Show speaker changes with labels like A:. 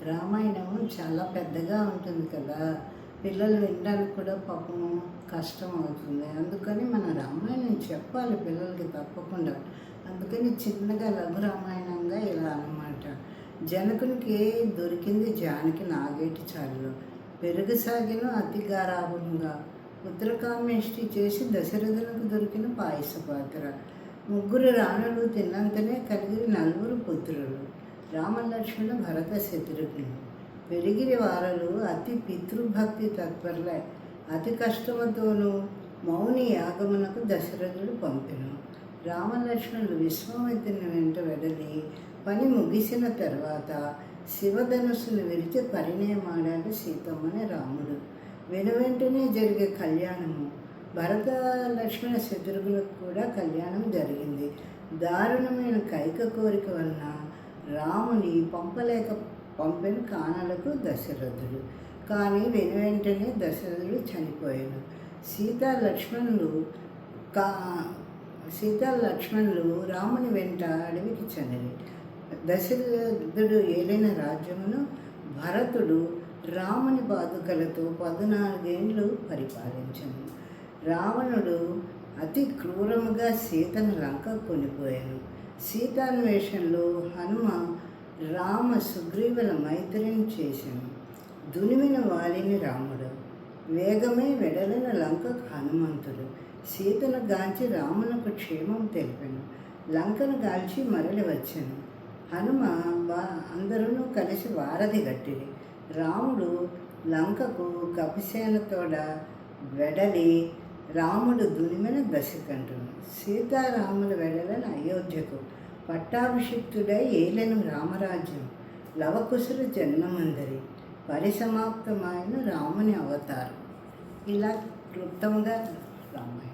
A: రామాయణం చాలా పెద్దగా ఉంటుంది కదా, పిల్లలు వినడానికి కూడా పాపం కష్టం అవుతుంది. అందుకని మన రామాయణం చెప్పాలి పిల్లలకి తప్పకుండా. అందుకని చిన్నగా లఘు రామాయణంగా ఇలా అన్నమాట. జనకునికి దొరికింది జానకి నాగేటి చాలులో, పెరుగు సాగిన అతి గారాభంగా పుత్రకామేష్టి చేసి దశరథులకు దొరికిన పాయస పాత్ర. ముగ్గురు రాణులు తిన్నంతనే కలిగిన నలుగురు పుత్రులు, రామలక్ష్మణ భరత శత్రుఘ్నులు. పెరిగిరి వారలు అతి పితృభక్తి తత్పరులై అతి కష్టముతోనూ మౌని యాగమునకు దశరథుడు పంపెను. రామలక్ష్మణులు విశ్వామిత్రుని వెంట వెడలి పని ముగిసిన తర్వాత శివధనుస్సును విరిచి పరిణయమాడాడు సీతమ్మని రాముడు. వెనువెంటనే జరిగే కళ్యాణము భరత లక్ష్మణ శత్రుఘ్నులకు కూడా కళ్యాణం జరిగింది. దారుణమైన కైక కోరిక వలన రాముని పంపెను కానలకు దశరథుడు. కానీ వెనువెంటనే దశరథుడు చనిపోయాడు. సీతా లక్ష్మణులు రాముని వెంట అడవికి చెందిరి. దశరథుడు ఏలిన రాజ్యమును భరతుడు రాముని పాదుకలతో 14 ఏళ్ళు పరిపాలించను. రావణుడు అతి క్రూరముగా సీతను లంక కొనిపోయాను. సీతాన్వేషణలో హనుమ రామ సుగ్రీవుల మైత్రిని చేశాను. దునిమిన వాలిని రాముడు, వేగమే వెడలిన లంకకు హనుమంతుడు. సీతను గాంచి రామునకు క్షేమం తెలిపాను. లంకను గాల్చి మరలి వచ్చాను. హనుమ అందరూ కలిసి వారధి గట్టిరి. రాముడు లంకకు కపిసేనతోడ వెడలి రాముడు దునిమిన దశకంఠుడు. సీతారాముల వెడలని అయోధ్యకు పట్టాభిషిక్తుడై ఏలెను రామరాజ్యం. లవకుశులు జన్మమందరి పరిసమాప్తమైన రాముని అవతారం. ఇలా క్లుప్తంగా రామాయణం.